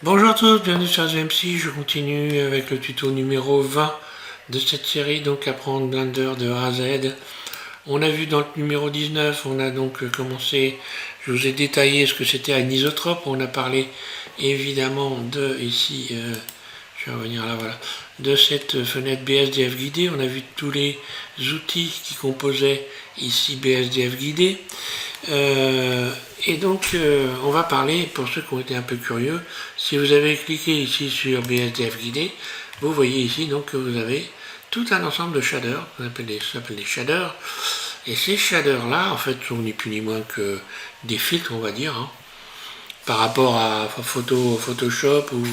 Bonjour à tous, bienvenue sur AZMC, je continue avec le tuto numéro 20 de cette série, donc apprendre Blender de A à Z. On a vu dans le numéro 19, on a donc commencé, je vous ai détaillé ce que c'était anisotrope, on a parlé évidemment de, ici, je vais revenir là, voilà, de cette fenêtre BSDF guidée, on a vu tous les outils qui composaient ici BSDF guidé. Et donc on va parler, pour ceux qui ont été un peu curieux, si vous avez cliqué ici sur BSDF guidé, vous voyez ici donc que vous avez tout un ensemble de shaders, ça s'appelle des shaders, et ces shaders là en fait sont ni plus ni moins que des filtres, on va dire, hein, par rapport à Photoshop ou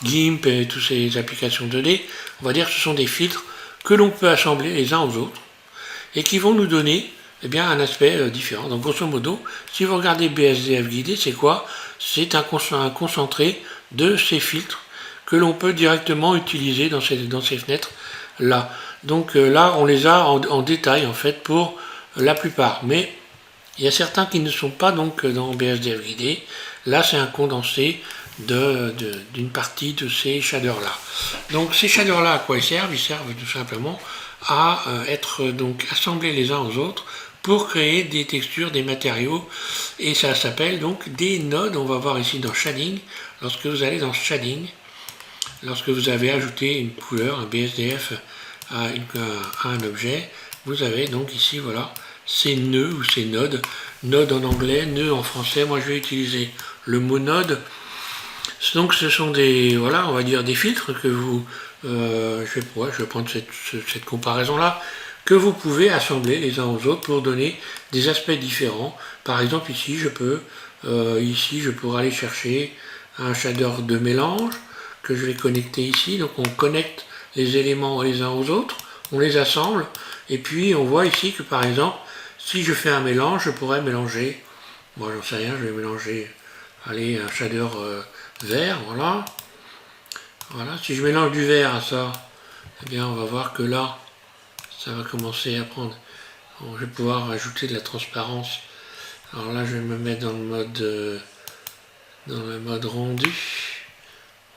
GIMP et toutes ces applications 2D, on va dire que ce sont des filtres que l'on peut assembler les uns aux autres et qui vont nous donner bien, un aspect différent. Donc grosso modo, si vous regardez BSDF guidé, c'est quoi? C'est un concentré de ces filtres que l'on peut directement utiliser dans ces fenêtres là. Donc là, on les a en détail en fait pour la plupart. Mais il y a certains qui ne sont pas donc dans BSDF guidé. Là, c'est un condensé d'une partie de ces shaders là. Donc ces shaders là, à quoi ils servent? Ils servent tout simplement à être donc assemblés les uns aux autres pour créer des textures, des matériaux, et ça s'appelle donc des nodes. On va voir ici dans Shading, lorsque vous allez dans Shading, lorsque vous avez ajouté une couleur, un BSDF à un objet, vous avez donc ici, voilà, ces nœuds ou ces nodes, node en anglais, nœud en français, moi je vais utiliser le mot node. Donc ce sont des, voilà, on va dire des filtres que vous, je vais prendre cette comparaison-là, que vous pouvez assembler les uns aux autres pour donner des aspects différents. Par exemple ici je pourrais aller chercher un shader de mélange que je vais connecter ici. Donc on connecte les éléments les uns aux autres, on les assemble, et puis on voit ici que par exemple, si je fais un mélange, je pourrais mélanger, moi j'en sais rien, je vais mélanger, allez, un shader vert, voilà. Voilà, si je mélange du vert à ça, eh bien on va voir que là, ça va commencer à prendre. Bon, je vais pouvoir ajouter de la transparence. Alors là, je vais me mettre dans le mode rendu.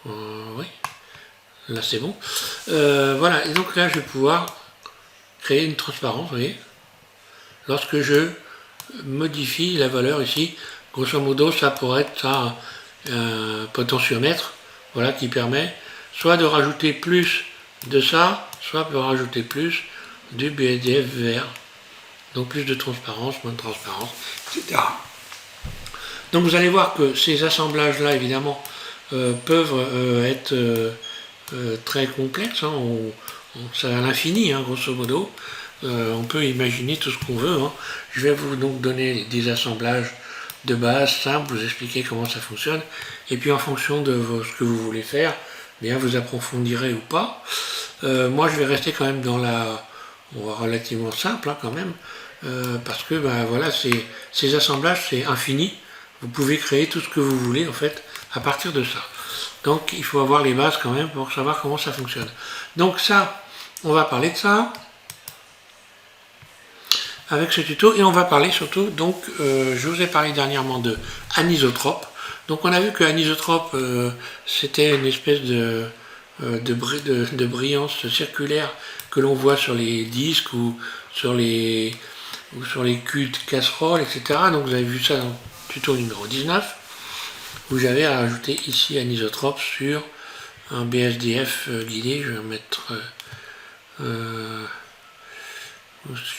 Oui, là c'est bon. Voilà, et donc là, je vais pouvoir créer une transparence, vous voyez, lorsque je modifie la valeur ici. Grosso modo, ça pourrait être ça, un potentiomètre, voilà, qui permet soit de rajouter plus de ça, soit de rajouter plus du BSDF vert. Donc plus de transparence, moins de transparence, etc. Donc vous allez voir que ces assemblages-là, évidemment, peuvent être très complexes. Hein. C'est à l'infini, hein, grosso modo. On peut imaginer tout ce qu'on veut. Hein. Je vais vous donc donner des assemblages de base simples, vous expliquer comment ça fonctionne. Et puis en fonction de ce que vous voulez faire, bien vous approfondirez ou pas. Moi, je vais rester quand même dans la relativement simple, hein, quand même, parce que ben, voilà, ces assemblages, c'est infini. Vous pouvez créer tout ce que vous voulez en fait à partir de ça. Donc il faut avoir les bases quand même pour savoir comment ça fonctionne. Donc ça, on va parler de ça avec ce tuto, et on va parler surtout, donc je vous ai parlé dernièrement de anisotrope. Donc on a vu que anisotrope, c'était une espèce de brillance circulaire que l'on voit sur les disques ou sur les culs de casserole, etc. Donc vous avez vu ça dans le tuto numéro 19, où j'avais rajouté ici anisotrope sur un BSDF guidé. Je vais mettre...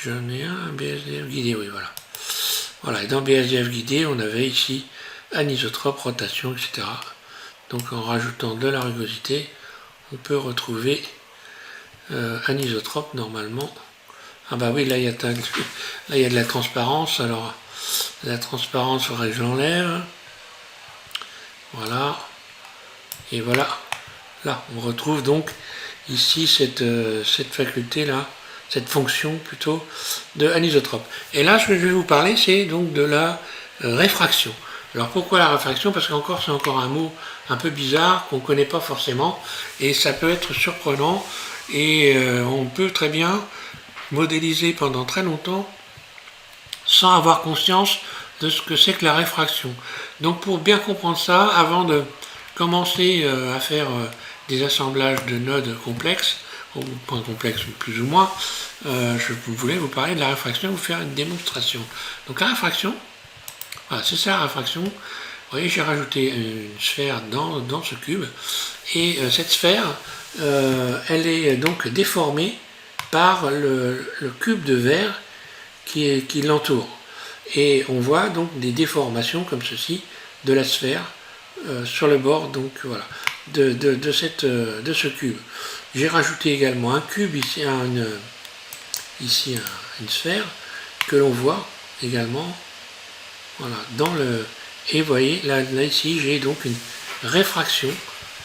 j'en ai un BSDF guidé, oui, voilà. Voilà, et dans BSDF guidé, on avait ici anisotrope, rotation, etc. Donc en rajoutant de la rugosité, on peut retrouver anisotrope normalement. Ah bah oui, là il y a de la transparence. Alors la transparence, faudrait que je l'enlève. Voilà. Et voilà. Là, on retrouve donc ici cette faculté là, cette fonction plutôt de anisotrope. Et là, ce que je vais vous parler, c'est donc de la réfraction. Alors pourquoi la réfraction? Parce qu'encore, c'est encore un mot un peu bizarre qu'on ne connaît pas forcément, et ça peut être surprenant, et on peut très bien modéliser pendant très longtemps sans avoir conscience de ce que c'est que la réfraction. Donc pour bien comprendre ça, avant de commencer à faire des assemblages de nodes complexes, ou point complexes plus ou moins, je voulais vous parler de la réfraction, vous faire une démonstration. Donc la réfraction, voilà, c'est ça la réfraction. Vous voyez, j'ai rajouté une sphère dans ce cube, et cette sphère, elle est donc déformée par le cube de verre qui l'entoure. Et on voit donc des déformations comme ceci de la sphère sur le bord, donc voilà, de ce cube. J'ai rajouté également un cube ici, une sphère que l'on voit également, voilà, dans le. Et vous voyez, là ici, j'ai donc une réfraction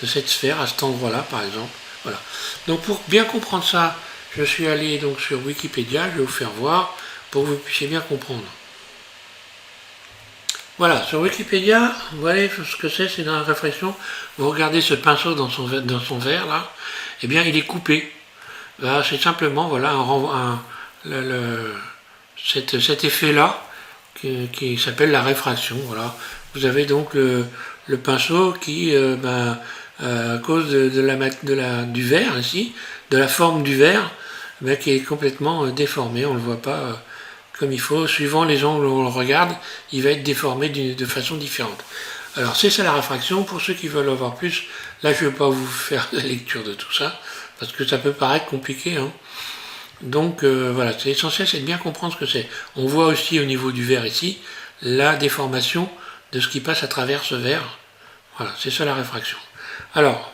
de cette sphère à cet endroit-là, par exemple. Voilà. Donc pour bien comprendre ça, je suis allé donc sur Wikipédia, je vais vous faire voir pour que vous puissiez bien comprendre. Voilà, sur Wikipédia, vous voyez ce que c'est dans la réfraction. Vous regardez ce pinceau dans son verre là, eh bien il est coupé. C'est simplement voilà, cet effet-là qui s'appelle la réfraction. Voilà. Vous avez donc le pinceau qui, à cause du verre ici, de la forme du verre, qui est complètement déformé, on ne le voit pas comme il faut. Suivant les angles où on le regarde, il va être déformé de façon différente. Alors c'est ça la réfraction. Pour ceux qui veulent en voir plus, là je ne vais pas vous faire la lecture de tout ça, parce que ça peut paraître compliqué, hein. Donc voilà, c'est essentiel, c'est de bien comprendre ce que c'est. On voit aussi au niveau du verre ici, la déformation de ce qui passe à travers ce verre. Voilà, c'est ça la réfraction. Alors,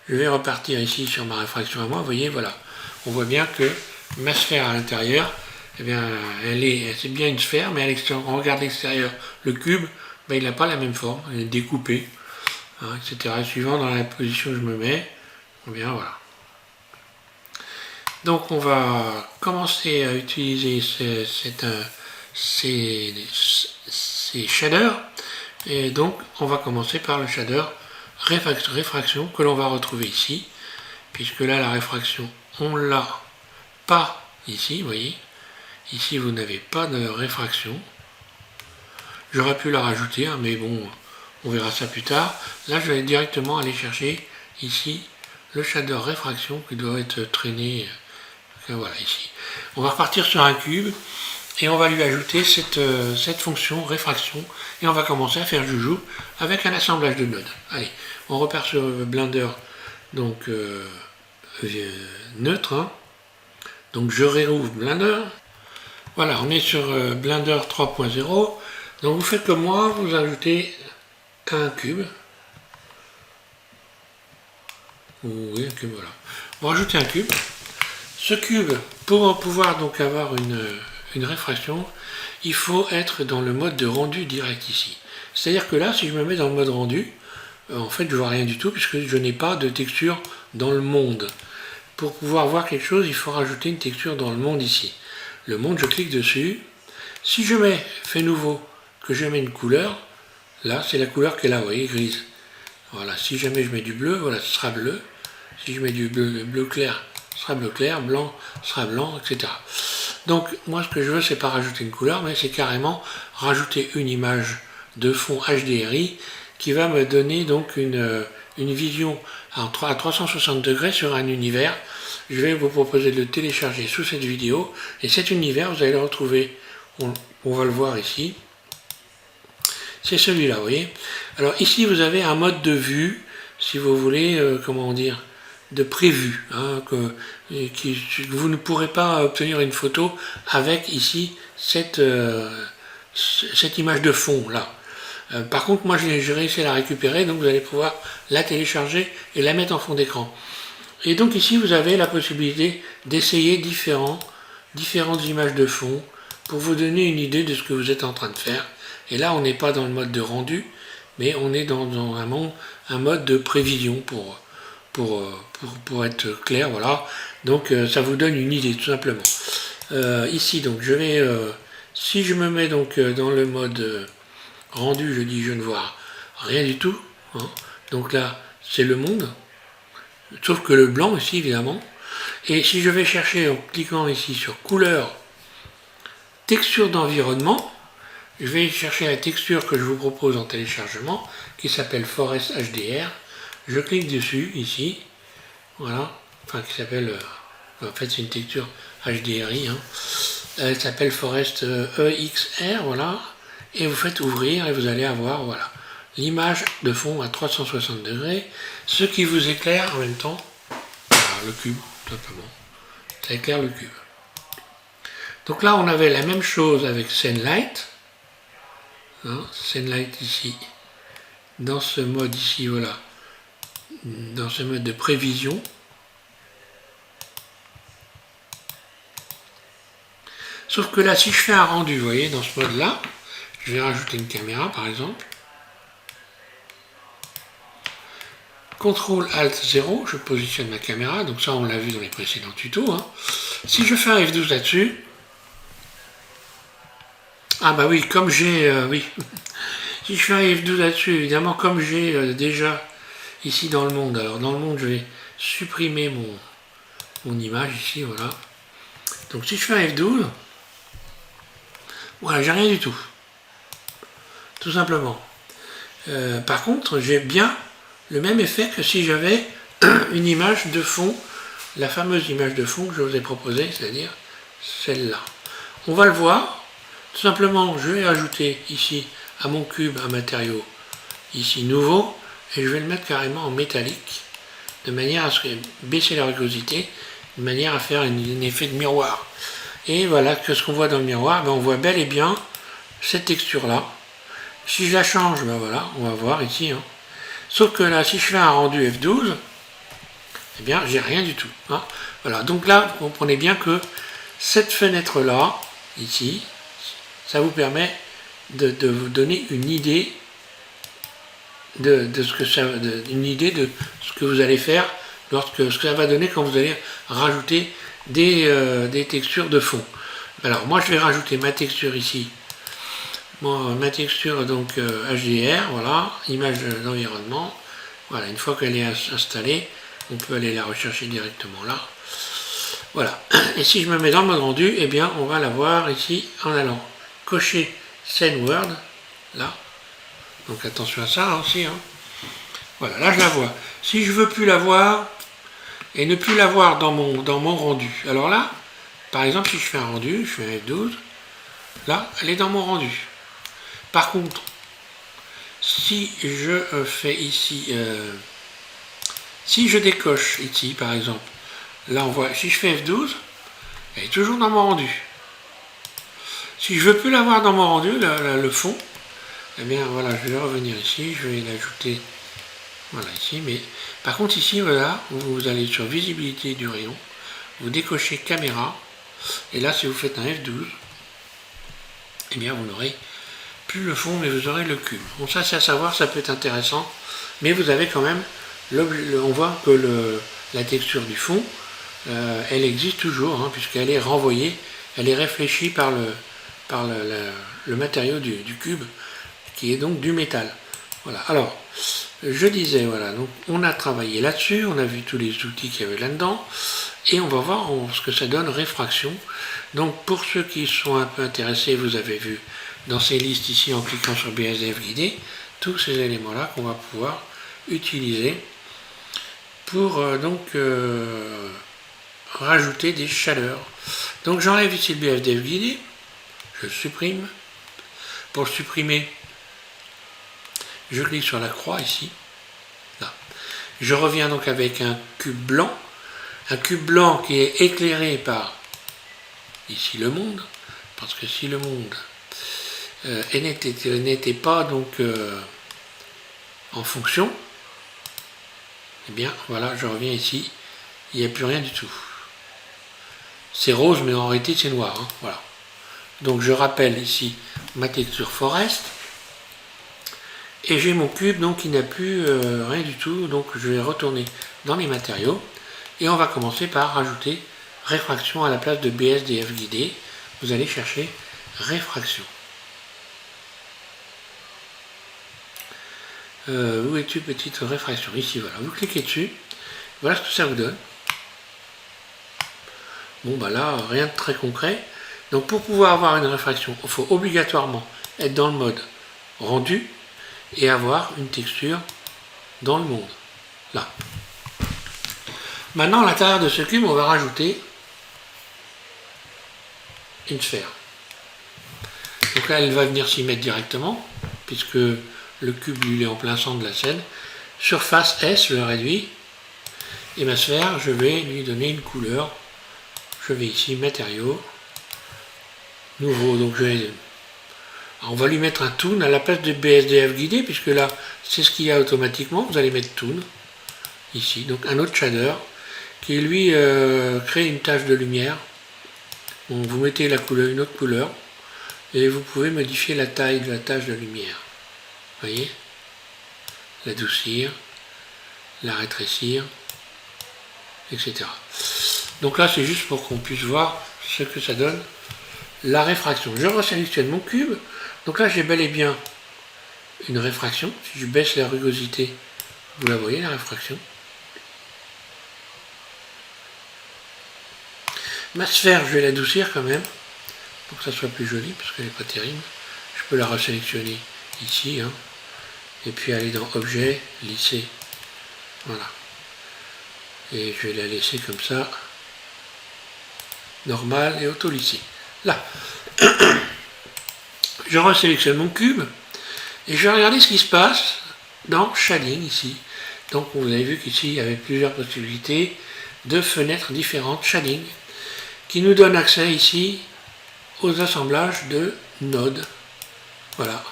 je vais repartir ici sur ma réfraction à moi. Vous voyez, voilà, on voit bien que ma sphère à l'intérieur, eh bien, c'est bien une sphère, mais à l'extérieur, on regarde l'extérieur, le cube, il n'a pas la même forme, il est découpé, hein, etc. Suivant dans la position que je me mets, eh bien voilà. Donc on va commencer à utiliser ces shaders, et donc on va commencer par le shader réfraction que l'on va retrouver ici, puisque là la réfraction on l'a pas ici, vous voyez, ici vous n'avez pas de réfraction. J'aurais pu la rajouter, hein, mais bon, on verra ça plus tard. Là je vais directement aller chercher ici le shader réfraction qui doit être traîné. Voilà, ici. On va repartir sur un cube et on va lui ajouter cette fonction réfraction et on va commencer à faire joujou avec un assemblage de nodes. Allez, on repart sur Blender, donc neutre, hein. Donc je réouvre Blender. Voilà, on est sur Blender 3.0. Donc vous faites comme moi, vous ajoutez un cube. Oui, un cube, voilà. Vous rajoutez un cube. Ce cube, pour pouvoir donc avoir une réfraction, il faut être dans le mode de rendu direct ici. C'est-à-dire que là, si je me mets dans le mode rendu, en fait, je vois rien du tout puisque je n'ai pas de texture dans le monde. Pour pouvoir voir quelque chose, il faut rajouter une texture dans le monde ici. Le monde, je clique dessus. Si je mets fait nouveau, que je mets une couleur, là, c'est la couleur qui est là, vous voyez, grise. Voilà, si jamais je mets du bleu, voilà, ce sera bleu. Si je mets du bleu clair, sera bleu clair, blanc sera blanc, etc. Donc moi ce que je veux c'est pas rajouter une couleur, mais c'est carrément rajouter une image de fond HDRI qui va me donner donc une vision à 360 degrés sur un univers. Je vais vous proposer de le télécharger sous cette vidéo, et cet univers vous allez le retrouver, on va le voir ici, c'est celui-là, vous voyez. Alors ici vous avez un mode de vue, si vous voulez, comment dire, de prévu, hein, vous ne pourrez pas obtenir une photo avec ici cette image de fond là. Par contre moi j'ai réussi à la récupérer, donc vous allez pouvoir la télécharger et la mettre en fond d'écran. Et donc ici vous avez la possibilité d'essayer différentes images de fond pour vous donner une idée de ce que vous êtes en train de faire. Et là on n'est pas dans le mode de rendu, mais on est dans un mode de prévision pour être clair, voilà. Donc ça vous donne une idée tout simplement. Ici donc je vais, si je me mets donc dans le mode rendu, je dis je ne vois rien du tout, hein. Donc là c'est le monde, sauf que le blanc ici évidemment. Et si je vais chercher en cliquant ici sur couleur, texture d'environnement, je vais chercher la texture que je vous propose en téléchargement, qui s'appelle Forest HDR. Je clique dessus, ici, voilà, enfin qui s'appelle, en fait c'est une texture HDRI, hein. Elle s'appelle Forest EXR, voilà, et vous faites ouvrir et vous allez avoir, voilà, l'image de fond à 360 degrés, ce qui vous éclaire en même temps, voilà, le cube, tout simplement, ça éclaire le cube. Donc là on avait la même chose avec Scene-Light, hein, Scene-Light ici, dans ce mode ici, voilà, dans ce mode de prévision. Sauf que là, si je fais un rendu, vous voyez, dans ce mode-là, je vais rajouter une caméra, par exemple. CTRL-ALT-0, je positionne ma caméra, donc ça, on l'a vu dans les précédents tutos, hein. Si je fais un F12 là-dessus, ah bah oui, comme j'ai, oui, si je fais un F12 là-dessus, évidemment, comme j'ai déjà ici dans le monde, alors dans le monde, je vais supprimer mon image ici, voilà. Donc si je fais un F12, voilà, j'ai rien du tout. Tout simplement. Par contre, j'ai bien le même effet que si j'avais une image de fond, la fameuse image de fond que je vous ai proposée, c'est-à-dire celle-là. On va le voir. Tout simplement, je vais ajouter ici à mon cube un matériau ici nouveau, et je vais le mettre carrément en métallique, de manière à baisser la rugosité, de manière à faire un effet de miroir. Et voilà, que ce qu'on voit dans le miroir, ben on voit bel et bien cette texture-là. Si je la change, ben voilà, on va voir ici, hein. Sauf que là, si je fais un rendu F12, eh bien, j'ai rien du tout, hein. Voilà, donc là, vous comprenez bien que cette fenêtre-là, ici, ça vous permet de vous donner une idée de ce que vous allez faire, ce que ça va donner quand vous allez rajouter des textures de fond. Alors moi je vais rajouter ma texture ici, ma texture donc HDR, voilà, image d'environnement. Voilà, une fois qu'elle est installée, on peut aller la rechercher directement là. Voilà, et si je me mets dans le mode rendu, eh bien on va la voir ici en allant cocher Scene Word, là. Donc attention à ça aussi, hein. Voilà, là je la vois. Si je veux plus la voir, et ne plus la voir dans mon rendu, alors là, par exemple, si je fais un rendu, je fais un F12, là, elle est dans mon rendu. Par contre, si je fais ici, si je décoche ici, par exemple, là on voit, si je fais F12, elle est toujours dans mon rendu. Si je veux plus la voir dans mon rendu, le fond, eh bien voilà, je vais revenir ici, je vais l'ajouter, voilà ici, mais par contre ici, voilà, vous allez sur visibilité du rayon, vous décochez caméra, et là si vous faites un F12, eh bien vous n'aurez plus le fond, mais vous aurez le cube. Bon, ça c'est à savoir, ça peut être intéressant, mais vous avez quand même, on voit que la texture du fond, elle existe toujours, hein, puisqu'elle est renvoyée, elle est réfléchie par le matériau du cube, qui est donc du métal. Voilà, alors, je disais, voilà, donc on a travaillé là-dessus, on a vu tous les outils qu'il y avait là-dedans, et on va voir ce que ça donne réfraction. Donc pour ceux qui sont un peu intéressés, vous avez vu dans ces listes ici, en cliquant sur BSDF guidé, tous ces éléments-là qu'on va pouvoir utiliser pour rajouter des chaleurs. Donc j'enlève ici le BSDF guidé, je le supprime. Pour le supprimer, je clique sur la croix ici, là. Je reviens donc avec un cube blanc qui est éclairé par ici le monde, parce que si le monde n'était pas donc en fonction, eh bien voilà, je reviens ici, il n'y a plus rien du tout. C'est rose, mais en réalité c'est noir, hein, voilà. Donc je rappelle ici ma texture forest, et j'ai mon cube donc qui n'a plus rien du tout, donc je vais retourner dans les matériaux, et on va commencer par rajouter réfraction à la place de BSDF guidé. Vous allez chercher réfraction. Où es-tu, petite réfraction? Ici, voilà. Vous cliquez dessus. Voilà ce que ça vous donne. Bon, bah là, rien de très concret. Donc, pour pouvoir avoir une réfraction, il faut obligatoirement être dans le mode rendu et avoir une texture dans le monde. Là. Maintenant, à l'intérieur de ce cube, on va rajouter une sphère. Donc là, elle va venir s'y mettre directement, puisque le cube, lui, est en plein centre de la scène. Surface S, je le réduis. Et ma sphère, je vais lui donner une couleur. Je vais ici, matériaux, nouveau. Donc on va lui mettre un toon à la place de BSDF guidé, puisque là, c'est ce qu'il y a automatiquement. Vous allez mettre toon, ici. Donc un autre shader, qui lui crée une tache de lumière. Bon, vous mettez la couleur, une autre couleur, et vous pouvez modifier la taille de la tache de lumière. Vous voyez? L'adoucir, la rétrécir, etc. Donc là, c'est juste pour qu'on puisse voir ce que ça donne, la réfraction. Je resélectionne mon cube. Donc là, j'ai bel et bien une réfraction. Si je baisse la rugosité, vous la voyez, la réfraction. Ma sphère, je vais l'adoucir quand même, pour que ça soit plus joli, parce qu'elle n'est pas terrible. Je peux la resélectionner ici, hein, et puis aller dans Objet, lisser. Voilà. Et je vais la laisser comme ça, normal et auto-lissé. Là. Je resélectionne mon cube, et je vais regarder ce qui se passe dans Shading, ici. Donc vous avez vu qu'ici, il y avait plusieurs possibilités de fenêtres différentes, Shading, qui nous donne accès ici aux assemblages de nodes. Voilà.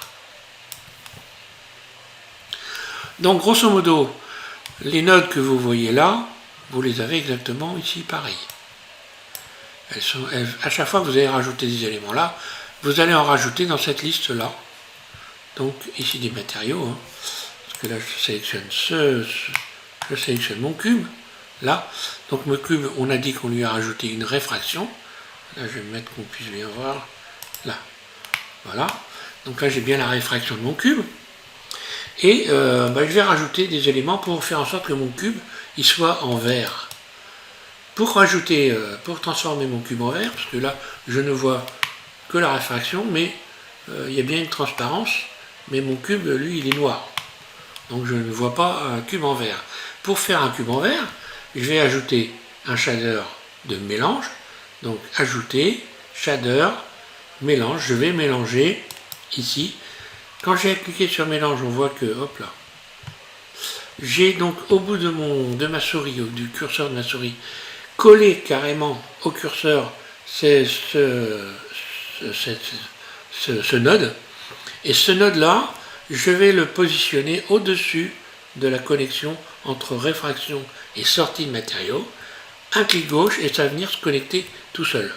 Donc grosso modo, les nodes que vous voyez là, vous les avez exactement ici pareil. À chaque fois que vous allez rajouter des éléments là, vous allez en rajouter dans cette liste là. Donc ici des matériaux, hein, parce que là je sélectionne je sélectionne mon cube. Là, donc mon cube, on a dit qu'on lui a rajouté une réfraction. Là, je vais me mettre qu'on puisse bien voir. Là, voilà. Donc là, j'ai bien la réfraction de mon cube. Et je vais rajouter des éléments pour faire en sorte que mon cube, il soit en vert. Pour transformer mon cube en vert, parce que là, je ne vois que la réfraction, mais il y a bien une transparence, mais mon cube, lui, il est noir. Donc je ne vois pas un cube en vert. Pour faire un cube en vert, je vais ajouter un shader de mélange. Donc ajouter, shader, mélange. Je vais mélanger ici. Quand j'ai cliqué sur mélange, on voit que, hop là, j'ai donc au bout de ma souris, du curseur de ma souris, collé carrément au curseur ce node. Et ce node-là, je vais le positionner au-dessus de la connexion entre réfraction et sortie de matériaux. Un clic gauche et ça va venir se connecter tout seul.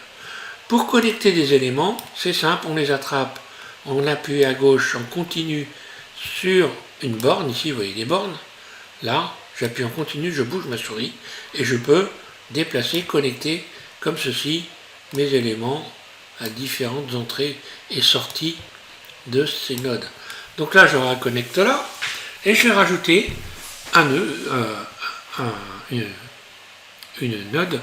Pour connecter des éléments, c'est simple, on les attrape, on appuie à gauche en continu sur une borne, ici vous voyez des bornes, là j'appuie en continu, je bouge ma souris et je peux déplacer, connecter comme ceci mes éléments à différentes entrées et sorties de ces nodes. Donc là j'aurai un connecteur là et je vais rajouter un nœud, une node,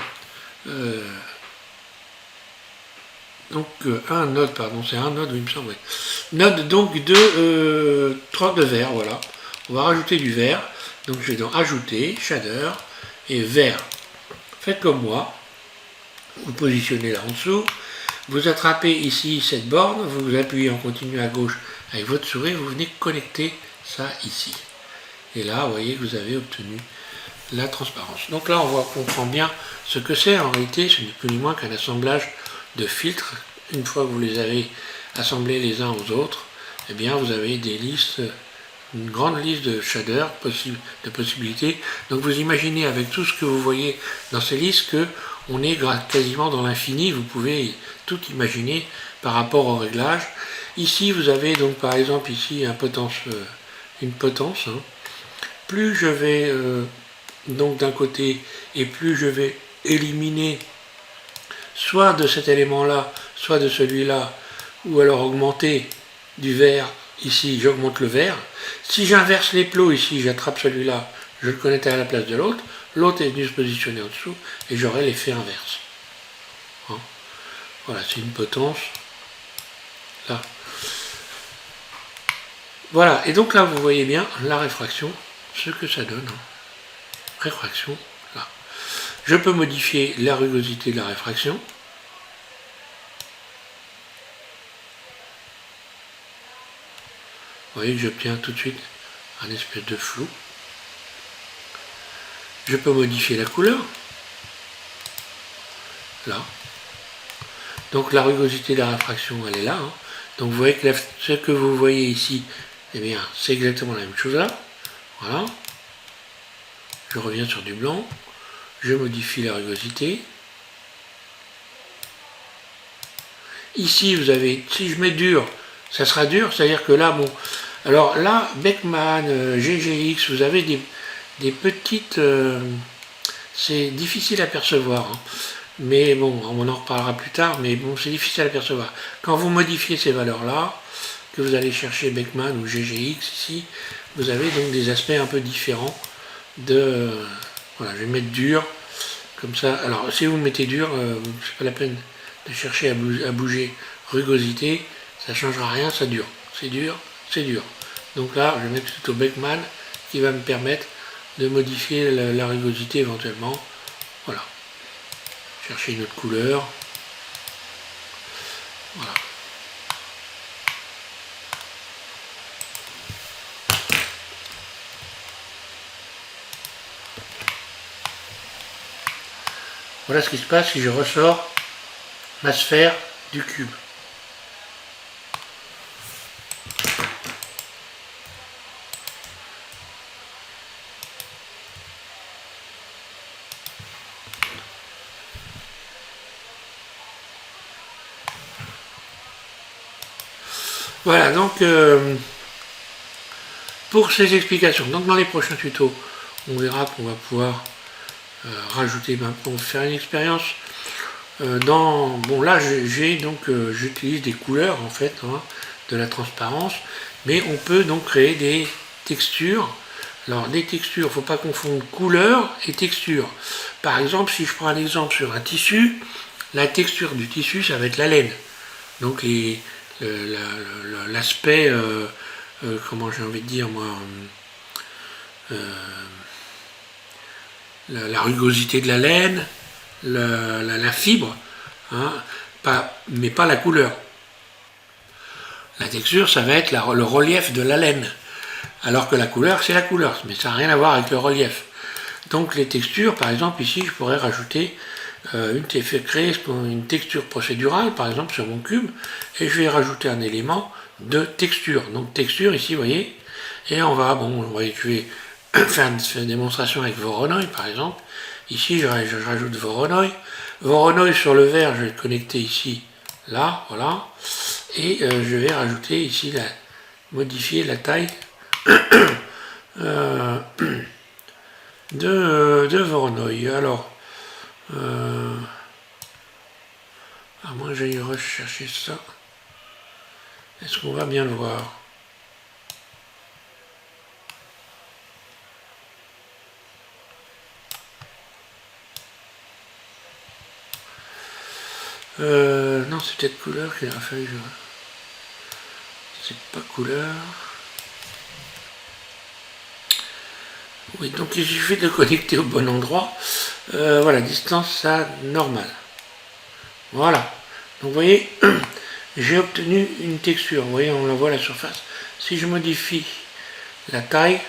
un node, pardon, c'est un node, il me semble, node donc de vert, voilà. On va rajouter du vert, donc je vais dans ajouter, shader et vert. Faites comme moi, vous positionnez là en dessous, vous attrapez ici cette borne, vous appuyez en continu à gauche avec votre souris, vous venez connecter ça ici. Et là, vous voyez que vous avez obtenu la transparence. Donc là, on comprend bien ce que c'est. En réalité, ce n'est plus ni moins qu'un assemblage de filtres. Une fois que vous les avez assemblés les uns aux autres, eh bien, vous avez des listes, une grande liste de shaders, de possibilités. Donc vous imaginez avec tout ce que vous voyez dans ces listes que on est quasiment dans l'infini. Vous pouvez tout imaginer par rapport au réglage. Ici, vous avez donc par exemple ici une potence. Hein. Plus je vais donc d'un côté, et plus je vais éliminer soit de cet élément-là, soit de celui-là, ou alors augmenter du vert, ici j'augmente le vert. Si j'inverse les plots ici, j'attrape celui-là, je le connecte à la place de l'autre, l'autre est venu se positionner en dessous, et j'aurai l'effet inverse. Hein. Voilà, c'est une potence, là. Voilà, et donc là vous voyez bien la réfraction, ce que ça donne. Réfraction, là. Je peux modifier la rugosité de la réfraction. Vous voyez que j'obtiens tout de suite un espèce de flou. Je peux modifier la couleur. Là. Donc la rugosité de la réfraction, elle est là. Hein. Donc vous voyez que ce que vous voyez ici, eh bien, c'est exactement la même chose là. Voilà. Je reviens sur du blanc. Je modifie la rugosité. Ici, vous avez, si je mets dur, ça sera dur, c'est-à-dire que là, bon, alors là, Beckman, GGX, vous avez des petites, c'est difficile à percevoir, hein. Mais bon, on en reparlera plus tard, mais bon, c'est difficile à percevoir. Quand vous modifiez ces valeurs-là, que vous allez chercher Beckman ou GGX ici, vous avez donc des aspects un peu différents de, voilà, je vais mettre dur, comme ça. Alors, si vous mettez dur, c'est pas la peine de chercher à bouger rugosité, ça ne changera rien, ça dure. C'est dur, c'est dur. Donc là, je vais mettre plutôt Beckman qui va me permettre de modifier la rugosité éventuellement. Voilà. Chercher une autre couleur. Voilà. Voilà ce qui se passe si je ressors ma sphère du cube. Voilà, donc pour ces explications, donc dans les prochains tutos, on verra qu'on va pouvoir rajouter, pour faire une expérience bon là j'utilise des couleurs en fait, hein, de la transparence, mais on peut donc créer des textures. Alors des textures, il ne faut pas confondre couleur et texture. Par exemple, si je prends un exemple sur un tissu, la texture du tissu, ça va être la laine. Donc l'aspect, comment j'ai envie de dire moi, la rugosité de la laine, la fibre, hein, mais pas la couleur. La texture, ça va être le relief de la laine, alors que la couleur, c'est la couleur, mais ça n'a rien à voir avec le relief. Donc les textures, par exemple, ici, je pourrais rajouter créer une texture procédurale, par exemple, sur mon cube, et je vais rajouter un élément de texture. Donc texture, ici, vous voyez, et on va, bon, vous voyez, je vais faire une démonstration avec Voronoi, par exemple. Ici, je rajoute Voronoi. Voronoi sur le vert, je vais le connecter ici, là, voilà. Et je vais rajouter ici, modifier la taille de Voronoi. Alors, à moins que j'aille rechercher ça. Est-ce qu'on va bien le voir? Non, c'est peut-être couleur qu'il a fallu. C'est pas couleur. Oui, donc il suffit de connecter au bon endroit. Voilà, distance à normale. Voilà. Donc vous voyez, j'ai obtenu une texture. Vous voyez, on la voit à la surface. Si je modifie la taille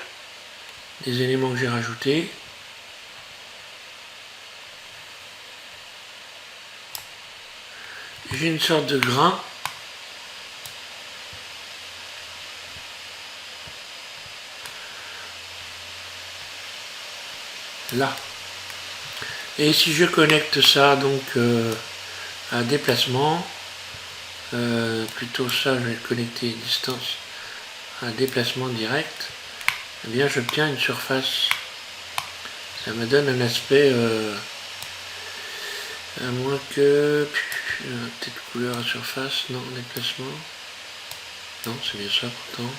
des éléments que j'ai rajoutés, j'ai une sorte de grain. Là. Et si je connecte ça donc à déplacement, plutôt ça, je vais le connecter distance à déplacement direct, eh bien j'obtiens une surface. Ça me donne un aspect, à moins que, peut-être couleur à surface, non, déplacement, non, c'est bien ça pourtant.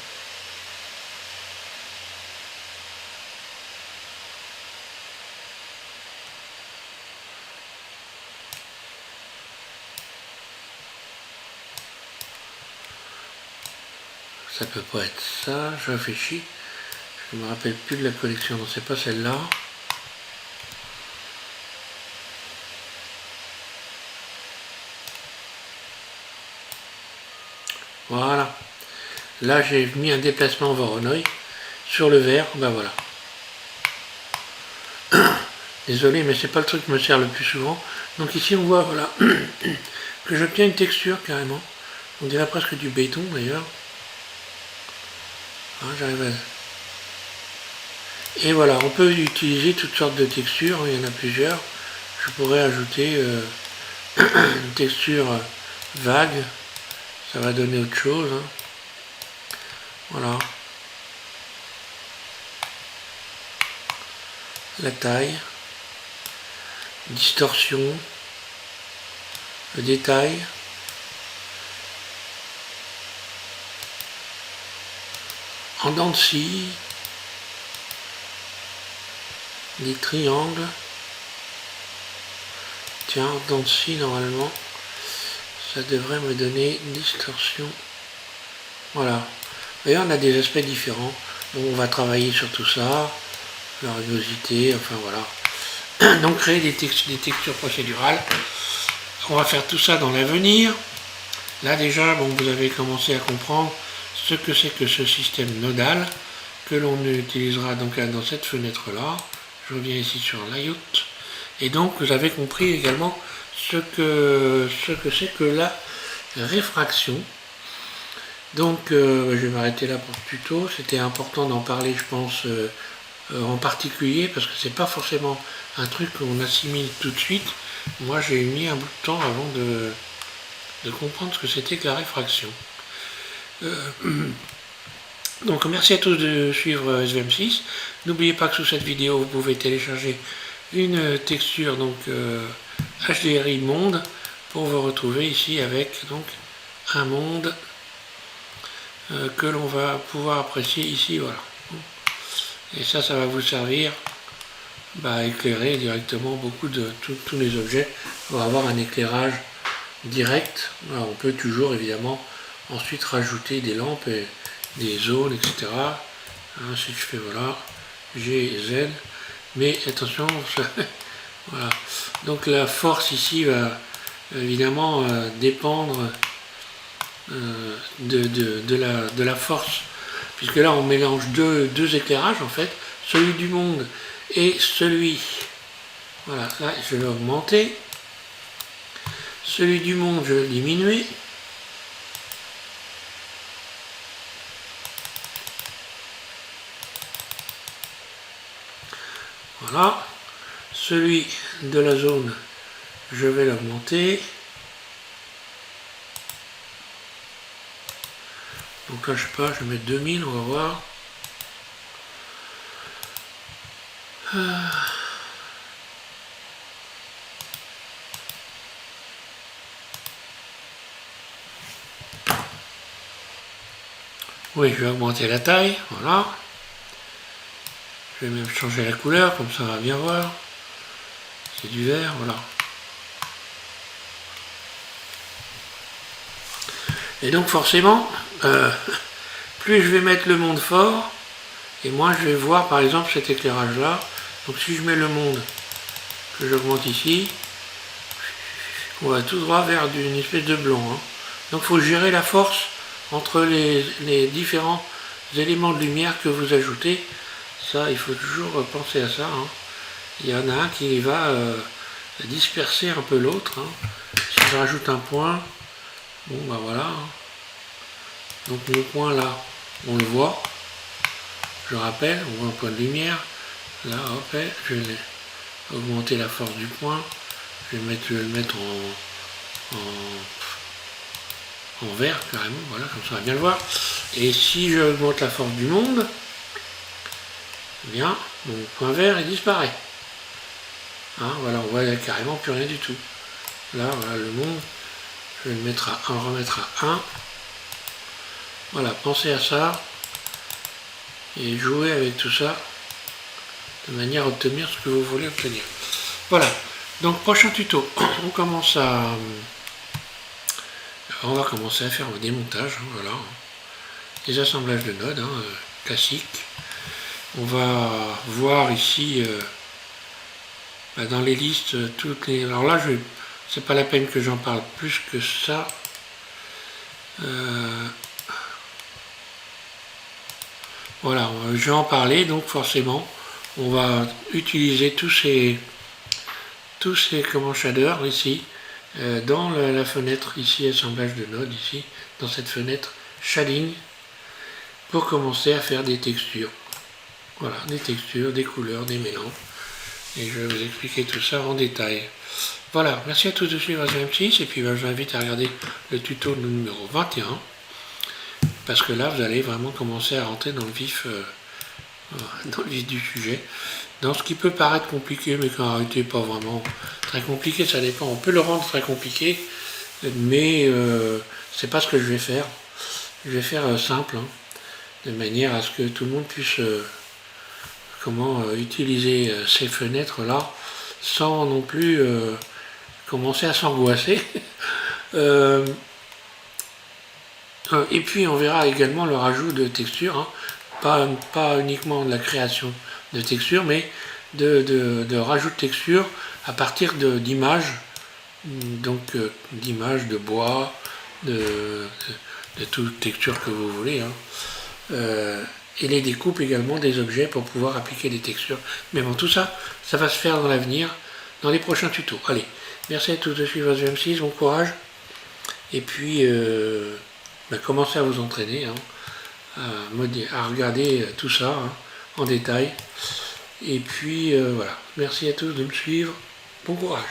Ça peut pas être ça, je réfléchis. Je me rappelle plus de la collection, non c'est pas celle-là. Voilà. Là j'ai mis un déplacement Voronoi sur le vert, ben voilà. Désolé mais c'est pas le truc qui me sert le plus souvent. Donc ici on voit voilà que j'obtiens une texture carrément. On dirait presque du béton d'ailleurs. Hein, j'arrive à... Et voilà, on peut utiliser toutes sortes de textures, il y en a plusieurs. Je pourrais ajouter une texture vague, ça va donner autre chose. Hein. Voilà. La taille, distorsion, le détail. En dents de scie, des triangles. Tiens, en dents de scie, normalement, ça devrait me donner une distorsion. Voilà. D'ailleurs, on a des aspects différents. Donc, on va travailler sur tout ça, la rugosité, enfin voilà. Donc, créer des textures procédurales. On va faire tout ça dans l'avenir. Là, déjà, bon, vous avez commencé à comprendre ce que c'est que ce système nodal que l'on utilisera donc dans cette fenêtre-là. Je reviens ici sur Layout. Et donc, vous avez compris également ce que c'est que la réfraction. Donc, je vais m'arrêter là pour ce tuto. C'était important d'en parler, je pense, en particulier, parce que c'est pas forcément un truc qu'on assimile tout de suite. Moi, j'ai mis un bout de temps avant de comprendre ce que c'était que la réfraction. Donc merci à tous de suivre SVM6. N'oubliez pas que sous cette vidéo vous pouvez télécharger une texture donc HDRI monde pour vous retrouver ici avec donc un monde que l'on va pouvoir apprécier ici, voilà. Et ça va vous servir à éclairer directement beaucoup de tous les objets. On va avoir un éclairage direct. Alors, on peut toujours évidemment ensuite rajouter des lampes et des zones, etc. Hein, si je fais voilà, G, Z, mais attention, ça, voilà. Donc la force ici va évidemment dépendre de la force, puisque là on mélange deux éclairages en fait, celui du monde et celui, voilà, là je vais augmenter, celui du monde je vais diminuer. Voilà, celui de la zone, je vais l'augmenter. Donc là, je sais pas, je vais mettre 2000, on va voir. Oui, je vais augmenter la taille, voilà. Je vais même changer la couleur, comme ça on va bien voir. C'est du vert, voilà. Et donc forcément, plus je vais mettre le monde fort, et moins je vais voir par exemple cet éclairage là. Donc si je mets le monde, que j'augmente ici, on va tout droit vers une espèce de blanc. Hein. Donc il faut gérer la force entre les différents éléments de lumière que vous ajoutez. Ça, il faut toujours penser à ça. Hein. Il y en a un qui va disperser un peu l'autre. Hein. Si je rajoute un point, bon ben voilà. Hein. Donc mon point là, on le voit. Je rappelle, on voit un point de lumière. Là, hop, je vais augmenter la force du point. Je vais le mettre en vert carrément, voilà, comme ça on va bien le voir. Et si j'augmente la force du monde, eh bien, mon point vert il disparaît. Hein, voilà, on voit carrément plus rien du tout. Là, voilà, le monde, je vais le mettre à 1, remettre à 1. Voilà, pensez à ça et jouez avec tout ça de manière à obtenir ce que vous voulez obtenir. Voilà, donc prochain tuto, on va commencer à faire le démontage, hein, voilà. des assemblages de nodes classiques. On va voir ici dans les listes toutes les... Alors là, c'est pas la peine que j'en parle plus que ça. Voilà, je vais en parler, donc forcément, on va utiliser tous ces shaders ici, dans la fenêtre ici, assemblage de nodes ici, dans cette fenêtre shading, pour commencer à faire des textures. Voilà, des textures, des couleurs, des mélanges. Et je vais vous expliquer tout ça en détail. Voilà, merci à tous de suivre AZM6, et puis je vous invite à regarder le tuto numéro 21, parce que là, vous allez vraiment commencer à rentrer dans le vif du sujet. Dans ce qui peut paraître compliqué, mais qu'en réalité pas vraiment très compliqué, ça dépend. On peut le rendre très compliqué, mais c'est pas ce que je vais faire. Je vais faire simple, de manière à ce que tout le monde puisse utiliser ces fenêtres là sans non plus commencer à s'angoisser. Et puis on verra également le rajout de textures, pas uniquement de la création de textures, mais de rajout de textures à partir d'images, donc d'images, de bois, de toute texture que vous voulez, et les découpes également des objets pour pouvoir appliquer des textures. Mais bon, tout ça, ça va se faire dans l'avenir, dans les prochains tutos. Allez, merci à tous de suivre AZM6, bon courage, et puis commencez à vous entraîner, à regarder tout ça en détail. Et puis voilà, merci à tous de me suivre, bon courage.